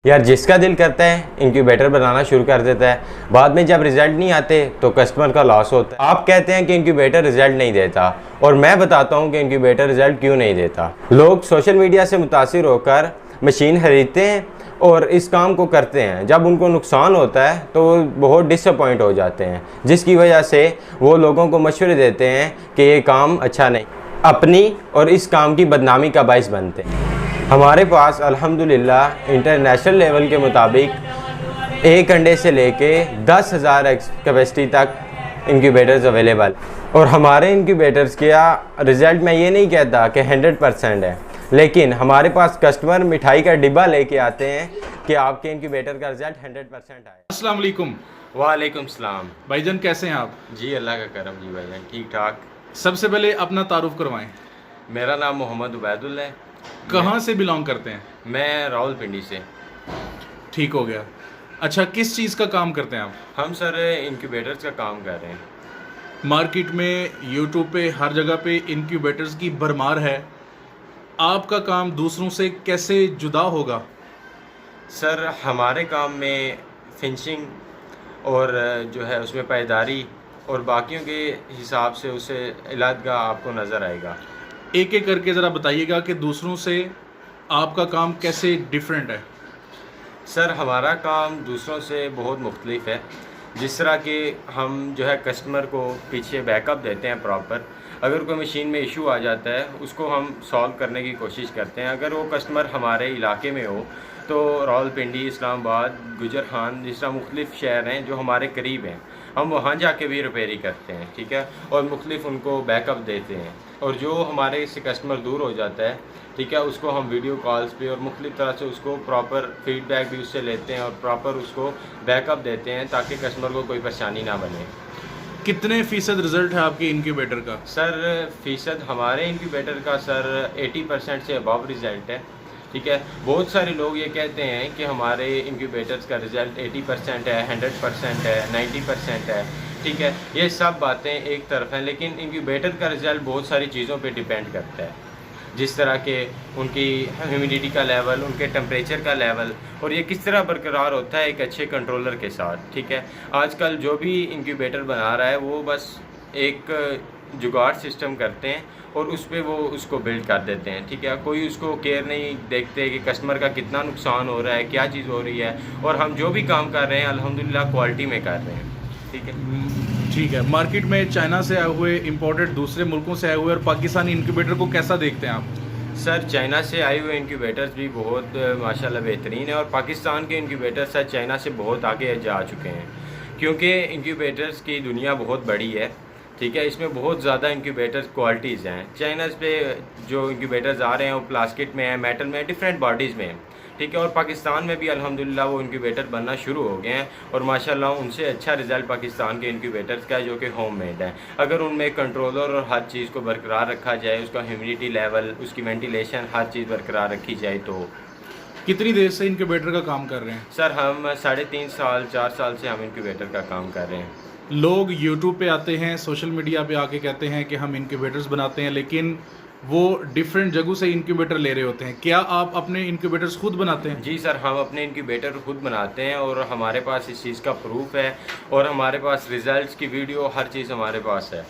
यार जिसका दिल करता है इंक्यूबेटर बनाना शुरू कर देता है, बाद में जब रिजल्ट नहीं आते तो कस्टमर का लॉस होता है। आप कहते हैं कि इंक्यूबेटर रिजल्ट नहीं देता और मैं बताता हूं कि इंक्यूबेटर रिजल्ट क्यों नहीं देता। लोग सोशल मीडिया से मुतासिर होकर मशीन खरीदते हैं और इस काम को करते हैं। जब उनको नुकसान होता है तो वो बहुत डिसअपॉइंट हो जाते हैं, जिसकी वजह से वो लोगों को मशवरे देते हैं कि ये काम अच्छा नहीं, अपनी और इस काम की बदनामी का बाइस बनते हैं। हमारे पास अल्हम्दुलिल्लाह इंटरनेशनल लेवल के मुताबिक एक अंडे से लेके 10,000 कैपेसिटी तक इंक्यूबेटर्स अवेलेबल, और हमारे इंक्यूबेटर्स का रिज़ल्ट मैं ये नहीं कहता कि 100% है, लेकिन हमारे पास कस्टमर मिठाई का डिब्बा लेके आते हैं कि आपके इंक्यूबेटर का रिज़ल्ट 100% आए। अस्सलाम वालेकुम। वालेकुम सलाम। भाईजान कैसे हैं आप? जी अल्लाह का करम जी भाईजान, ठीक ठाक। सबसे पहले अपना तारुफ करवाएं। मेरा नाम मोहम्मद उबैदुल है। कहाँ से बिलोंग करते हैं? मैं रावलपिंडी से। ठीक हो गया। अच्छा, किस चीज़ का काम करते हैं आप? हम सर इंक्यूबेटर्स का काम कर रहे हैं। मार्केट में, यूट्यूब पे, हर जगह पे इनक्यूबेटर्स की भरमार है। आपका काम दूसरों से कैसे जुदा होगा? सर हमारे काम में फिनिशिंग और जो है उसमें पायदारी और बाकियों के हिसाब से उसे अलग आपको नज़र आएगा। एक एक करके ज़रा बताइएगा कि दूसरों से आपका काम कैसे डिफरेंट है। सर हमारा काम दूसरों से बहुत मुख्तलिफ है। जिस तरह कि हम जो है कस्टमर को पीछे बैकअप देते हैं प्रॉपर। अगर कोई मशीन में इशू आ जाता है उसको हम सॉल्व करने की कोशिश करते हैं। अगर वो कस्टमर हमारे इलाके में हो तो रावलपिंडी, इस्लामाबाद, गुजर खान, जिस तरह मुख्तलिफ शहर हैं जो हमारे करीब हैं, हम वहाँ जाके भी रिपेयरी करते हैं, ठीक है, और मुख्तलिफ उनको बैकअप देते हैं। और जो हमारे से कस्टमर दूर हो जाता है, ठीक है, उसको हम वीडियो कॉल्स पे और मुख्तलिफ तरह से उसको प्रॉपर फीडबैक भी उससे लेते हैं और प्रॉपर उसको बैकअप देते हैं ताकि कस्टमर को कोई परेशानी ना बने। कितने फ़ीसद रिज़ल्ट है आपके इनक्यूबेटर का? सर फ़ीसद हमारे इंक्यूबेटर का सर 80% से अबव रिज़ल्ट है, ठीक है। बहुत सारे लोग ये कहते हैं कि हमारे इंक्यूबेटर्स का रिज़ल्ट 80% है, 100% है, 90% है, ठीक है। ये सब बातें एक तरफ हैं, लेकिन इंक्यूबेटर का रिज़ल्ट बहुत सारी चीज़ों पे डिपेंड करता है, जिस तरह के उनकी ह्यूमिडिटी का लेवल, उनके टेम्परेचर का लेवल, और ये किस तरह बरकरार होता है एक अच्छे कंट्रोलर के साथ, ठीक है। आजकल जो भी इंक्यूबेटर बना रहा है वो बस एक जुगाड़ सिस्टम करते हैं और उस पर वो उसको बिल्ड कर देते हैं, ठीक है। कोई उसको केयर नहीं देखते कि कस्टमर का कितना नुकसान हो रहा है, क्या चीज़ हो रही है, और हम जो भी काम कर रहे हैं अल्हम्दुलिल्लाह क्वालिटी में कर रहे हैं, ठीक है। ठीक है। मार्केट में चाइना से आए हुए, इम्पोर्टेड दूसरे मुल्कों से आए हुए और पाकिस्तानी इनक्यूबेटर को कैसा देखते हैं आप? सर चाइना से आए हुए इंक्यूबेटर्स भी बहुत माशाल्लाह बेहतरीन है, और पाकिस्तान के इंक्यूबेटर सर चाइना से बहुत आगे जा चुके हैं, क्योंकि इंक्यूबेटर्स की दुनिया बहुत बड़ी है, ठीक है। इसमें बहुत ज़्यादा इंक्यूबेटर्स क्वालिटीज़ हैं। चाइना पे जो इंक्यूबेटर्स आ रहे हैं वो प्लास्टिक में है, मेटल में है, डिफरेंट बॉडीज़ में है, ठीक है। और पाकिस्तान में भी अल्हम्दुलिल्लाह वो इंक्यूबेटर बनना शुरू हो गए हैं, और माशाल्लाह उनसे अच्छा रिज़ल्ट पाकिस्तान के इंक्यूबेटर्स का है जो कि होम मेड है। अगर उनमें कंट्रोलर और हर चीज़ को बरकरार रखा जाए, उसका ह्यूमिडिटी लेवल, उसकी वेंटिलेशन, हर चीज़ बरकरार रखी जाए तो। कितनी देर से इनक्यूबेटर का काम कर रहे हैं? सर हम 3.5 साल 4 साल से हम इंक्यूबेटर का काम कर रहे हैं। लोग यूट्यूब पे आते हैं, सोशल मीडिया पे आके कहते हैं कि हम इनक्यूबेटर्स बनाते हैं, लेकिन वो डिफरेंट जगहों से इनक्यूबेटर ले रहे होते हैं। क्या आप अपने इनक्यूबेटर्स खुद बनाते हैं? जी सर, हम अपने इंक्यूबेटर खुद बनाते हैं और हमारे पास इस चीज़ का प्रूफ है, और हमारे पास रिज़ल्ट्स की वीडियो, हर चीज़ हमारे पास है।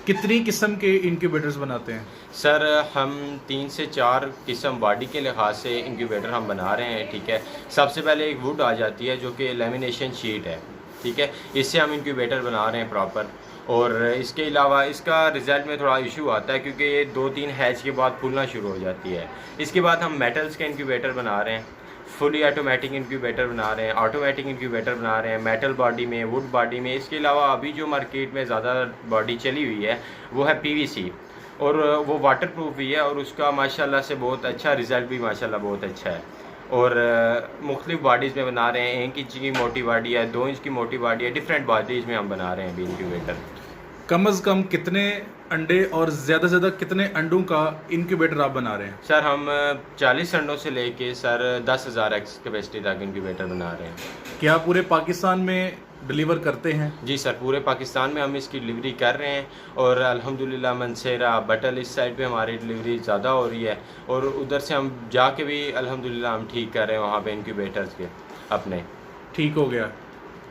कितनी किस्म के इनक्यूबेटर्स बनाते हैं? सर हम 3 से 4 किस्म बॉडी के लिहाज से इंक्यूबेटर हम बना रहे हैं, ठीक है। सबसे पहले एक वुड आ जाती है जो कि लेमिनेशन शीट है, ठीक है। इससे हम इंक्यूबेटर बना रहे हैं प्रॉपर, और इसके अलावा इसका रिज़ल्ट में थोड़ा इशू आता है क्योंकि ये 2-3 हैच के बाद फूलना शुरू हो जाती है। इसके बाद हम मेटल्स के इंक्यूबेटर बना रहे हैं, फुली ऑटोमेटिक इंक्यूबेटर बना रहे हैं, ऑटोमेटिक इंक्यूबेटर बना रहे हैं, मेटल बॉडी में, वुड बॉडी में। इसके अलावा अभी जो मार्केट में ज़्यादा बॉडी चली हुई है वो है पीवीसी, और वो वाटर प्रूफ भी है, और उसका माशाल्लाह से बहुत अच्छा रिज़ल्ट भी माशाल्लाह बहुत अच्छा है। और मुख्तलिफ बॉडीज़ में बना रहे हैं, 1 इंच की मोटी बॉडी है, 2 इंच की मोटी बॉडी है, डिफरेंट बॉडीज़ में हम बना रहे हैं अभी इंक्यूबेटर। कम से कम कितने अंडे और ज़्यादा से ज़्यादा कितने अंडों का इनक्यूबेटर आप बना रहे हैं? सर हम 40 अंडों से लेके सर 10,000 एक्स कैपेसिटी तक इनक्यूबेटर बना रहे हैं। क्या पूरे पाकिस्तान में डिलीवर करते हैं? जी सर, पूरे पाकिस्तान में हम इसकी डिलीवरी कर रहे हैं और अल्हम्दुलिल्लाह मनसेरा बटल इस साइड पे हमारी डिलीवरी ज़्यादा हो रही है और उधर से हम जाके भी अल्हम्दुलिल्लाह हम ठीक कर रहे हैं वहाँ पे इनक्यूबेटर्स के अपने। ठीक हो गया।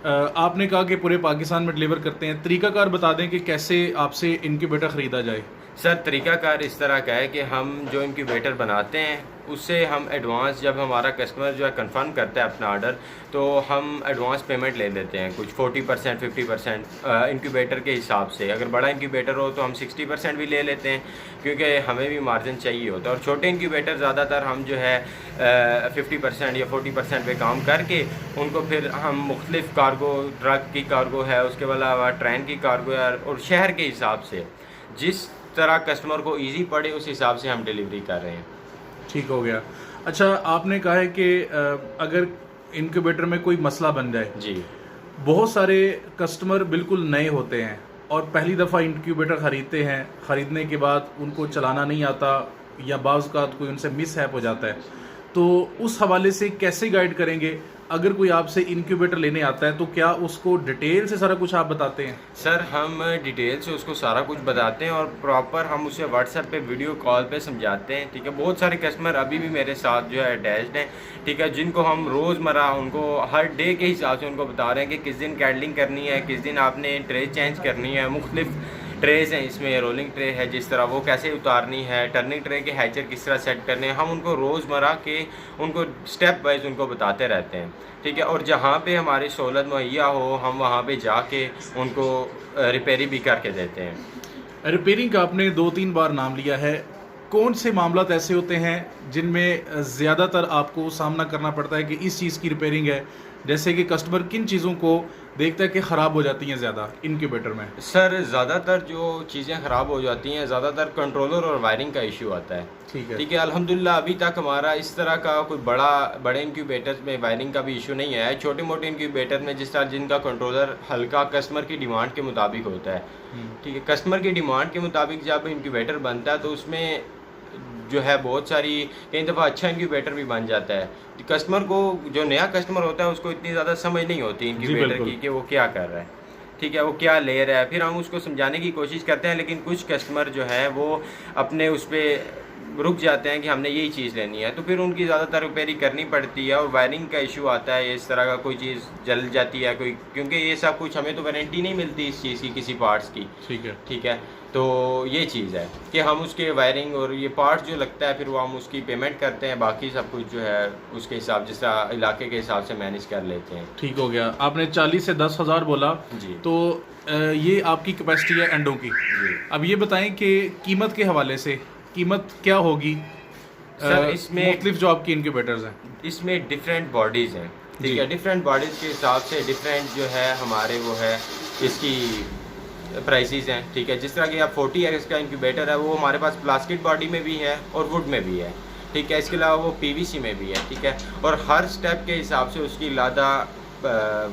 आपने कहा कि पूरे पाकिस्तान में डिलीवर करते हैं, तरीकाकार बता दें कि कैसे आपसे इनक्यूबेटर ख़रीदा जाए। सर तरीकाकार इस तरह का है कि हम जो इनक्यूबेटर बनाते हैं उससे हम एडवांस, जब हमारा कस्टमर जो है कंफर्म करता है अपना ऑर्डर, तो हम एडवांस पेमेंट ले लेते हैं कुछ 40% 50% इनक्यूबेटर के हिसाब से। अगर बड़ा इनक्यूबेटर हो तो हम 60% भी ले लेते हैं क्योंकि हमें भी मार्जिन चाहिए होता है। और छोटे इनक्यूबेटर ज़्यादातर हम जो है 50% या 40% पे काम करके उनको फिर हम मुख्तलिफ कार्गो, ट्रक की कार्गो है, उसके अलावा ट्रेन की कार्गो है और शहर के हिसाब से जिस तरह कस्टमर को इजी पड़े उस हिसाब से हम डिलीवरी कर रहे हैं। ठीक हो गया। अच्छा, आपने कहा है कि अगर इनक्यूबेटर में कोई मसला बन जाए, जी, बहुत सारे कस्टमर बिल्कुल नए होते हैं और पहली दफ़ा इनक्यूबेटर ख़रीदते हैं, ख़रीदने के बाद उनको चलाना नहीं आता या बाज़ औक़ात कोई उनसे मिसहैप हो जाता है, तो उस हवाले से कैसे गाइड करेंगे? अगर कोई आपसे इनक्यूबेटर लेने आता है तो क्या उसको डिटेल से सारा कुछ आप बताते हैं? सर हम डिटेल से उसको सारा कुछ बताते हैं और प्रॉपर हम उसे व्हाट्सएप पे वीडियो कॉल पे समझाते हैं। ठीक है, बहुत सारे कस्टमर अभी भी मेरे साथ जो है अटैच्ड हैं, ठीक है, जिनको हम रोज़मर्रा उनको हर डे के हिसाब से उनको बता रहे हैं कि किस दिन कैडलिंग करनी है, किस दिन आपने ट्रे चेंज करनी है। मुख्तलिफ ट्रेज़ हैं इसमें, रोलिंग ट्रे है जिस तरह, वो कैसे उतारनी है, टर्निंग ट्रे के हैचर किस तरह सेट करने हैं, हम उनको रोज़मर्रा के उनको स्टेप वाइज उनको बताते रहते हैं। ठीक है, और जहाँ पे हमारी सहूलत मुहैया हो हम वहाँ पे जाके उनको रिपेयरिंग भी करके देते हैं। रिपेयरिंग का आपने 2-3 बार नाम लिया है, कौन से मामलात ऐसे होते हैं जिनमें ज़्यादातर आपको सामना करना पड़ता है कि इस चीज़ की रिपेयरिंग है? जैसे कि कस्टमर किन चीज़ों को देखता है कि ख़राब हो जाती हैं ज़्यादा इनक्यूबेटर में? सर ज़्यादातर जो चीज़ें ख़राब हो जाती हैं, ज़्यादातर कंट्रोलर और वायरिंग का इशू आता है। ठीक है, अल्हम्दुलिल्लाह अभी तक हमारा इस तरह का कोई बड़े इंक्यूबेटर्स में वायरिंग का भी इशू नहीं आया है। छोटे मोटे इंक्यूबेटर में जिस तरह जिनका कंट्रोलर हल्का कस्टमर की डिमांड के मुताबिक होता है, ठीक है, कस्टमर की डिमांड के मुताबिक जब इंक्यूबेटर बनता है तो उसमें जो है बहुत सारी, कई दफ़ा अच्छा इंक्यूबेटर भी बन जाता है। कस्टमर को, जो नया कस्टमर होता है उसको इतनी ज़्यादा समझ नहीं होती इंक्यूबेटर की कि वो क्या कर रहा है, ठीक है, वो क्या ले रहा है। फिर हम उसको समझाने की कोशिश करते हैं, लेकिन कुछ कस्टमर जो है वो अपने उस पर रुक जाते हैं कि हमने यही चीज़ लेनी है, तो फिर उनकी ज़्यादातर रिपेयरिंग करनी पड़ती है। और वायरिंग का इशू आता है, इस तरह का कोई चीज़ जल जाती है कोई, क्योंकि ये सब कुछ हमें तो वारंटी नहीं मिलती इस चीज़ की किसी पार्ट्स की। ठीक है, तो ये चीज़ है कि हम उसके वायरिंग और ये पार्ट्स जो लगता है फिर वो हम उसकी पेमेंट करते हैं, बाकी सब कुछ जो है उसके हिसाब, जिस इलाके के हिसाब से मैनेज कर लेते हैं। ठीक हो गया। आपने 40 से 10,000 बोला जी, तो ये आपकी कैपेसिटी है अंडों की। अब ये बताएं कि कीमत के हवाले से कीमत क्या होगी? सर इसमें मुख्तलिफ जो आपकी इनक्यूबेटर्स हैं, इसमें डिफरेंट बॉडीज़ हैं, ठीक है, डिफरेंट बॉडीज़ के हिसाब से डिफरेंट जो है हमारे वो है इसकी प्राइसेस हैं। ठीक है, जिस तरह कि आप 40X का इंक्यूबेटर है वो हमारे पास प्लास्टिक बॉडी में भी है और वुड में भी है। ठीक है, इसके अलावा वो PVC में भी है। ठीक है, और हर स्टेप के हिसाब से उसकी लादा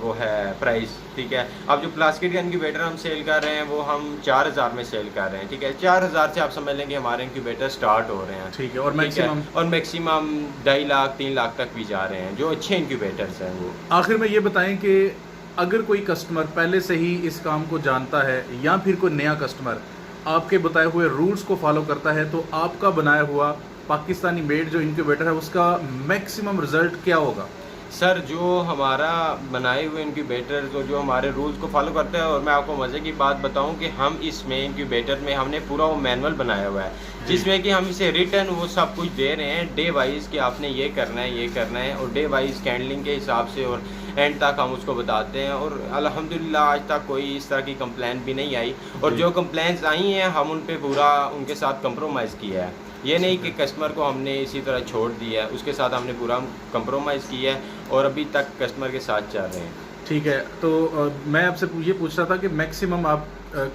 वो है प्राइस। ठीक है, अब जो प्लास्टिक का इंक्यूबेटर हम सेल कर रहे हैं वो हम 4,000 में सेल कर रहे हैं। ठीक है, 4,000 से आप समझ लेंगे हमारे इंक्यूबेटर स्टार्ट हो रहे हैं। ठीक है, और मैक्सिमम 2.5 लाख 3 लाख तक भी जा रहे हैं जो अच्छे इंक्यूबेटर्स हैं वो। आखिर में ये बताएं कि अगर कोई कस्टमर पहले से ही इस काम को जानता है या फिर कोई नया कस्टमर आपके बताए हुए रूल्स को फॉलो करता है, तो आपका बनाया हुआ पाकिस्तानी मेड जो इंक्यूबेटर है उसका मैक्सिमम रिजल्ट क्या होगा? सर जो हमारा बनाए हुए इंक्यूबेटर जो हमारे रूल्स को फॉलो करते हैं, और मैं आपको मज़े की बात बताऊं कि हम इसमें इंक्यूबेटर में हमने पूरा वो मैनुअल बनाया हुआ है जिसमें कि हम इसे रिटर्न वो सब कुछ दे रहे हैं डे वाइज कि आपने ये करना है, ये करना है, और डे वाइज कैंडलिंग के हिसाब से और एंड तक हम उसको बताते हैं। और अल्हम्दुलिल्लाह आज तक कोई इस तरह की कंप्लेंट भी नहीं आई, और जो कंप्लेंट्स आई हैं हम उन पे पूरा उनके साथ कंप्रोमाइज़ किया है। ये नहीं कि कस्टमर को हमने इसी तरह छोड़ दिया है, उसके साथ हमने पूरा कंप्रोमाइज़ किया है और अभी तक कस्टमर के साथ चल रहे हैं। ठीक है, तो मैं आपसे ये पूछ रहा था कि मैक्सिमम आप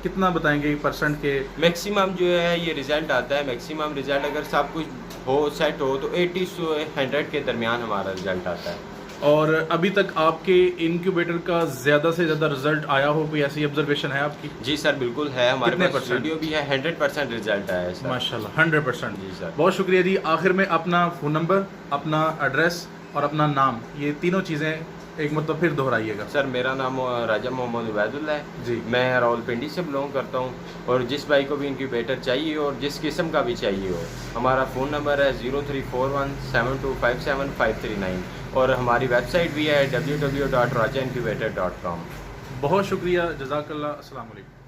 कितना बताएंगे परसेंट के? मैक्सिमम जो है ये रिज़ल्ट आता है, मैक्सिमम रिज़ल्ट अगर सब कुछ हो सेट हो तो 80 से 100 के दरमियान हमारा रिज़ल्ट आता है। और अभी तक आपके इनक्यूबेटर का ज़्यादा से ज़्यादा रिजल्ट आया हो, कोई ऐसी ऑब्जर्वेशन है आपकी? जी सर बिल्कुल है, हमारे कितने पास परसेंट? वीडियो भी है, 100% रिजल्ट आया है सर। माशाल्लाह 100%। जी सर। बहुत शुक्रिया जी। आखिर में अपना फ़ोन नंबर, अपना एड्रेस और अपना नाम, ये तीनों चीज़ें एक मतलब फिर दोहराइएगा। सर मेरा नाम राजा मोहम्मद उबैदुल्ला है जी। मैं रावलपिंडी से बिलोंग करता हूँ, और जिस भाई को भी इनक्यूबेटर चाहिए और जिस किस्म का भी चाहिए हो, हमारा फ़ोन नंबर है 034172575539, और हमारी वेबसाइट भी है www.rajaincubator.com। बहुत शुक्रिया, जज़ाकल्लाह, अस्सलाम वालेकुम।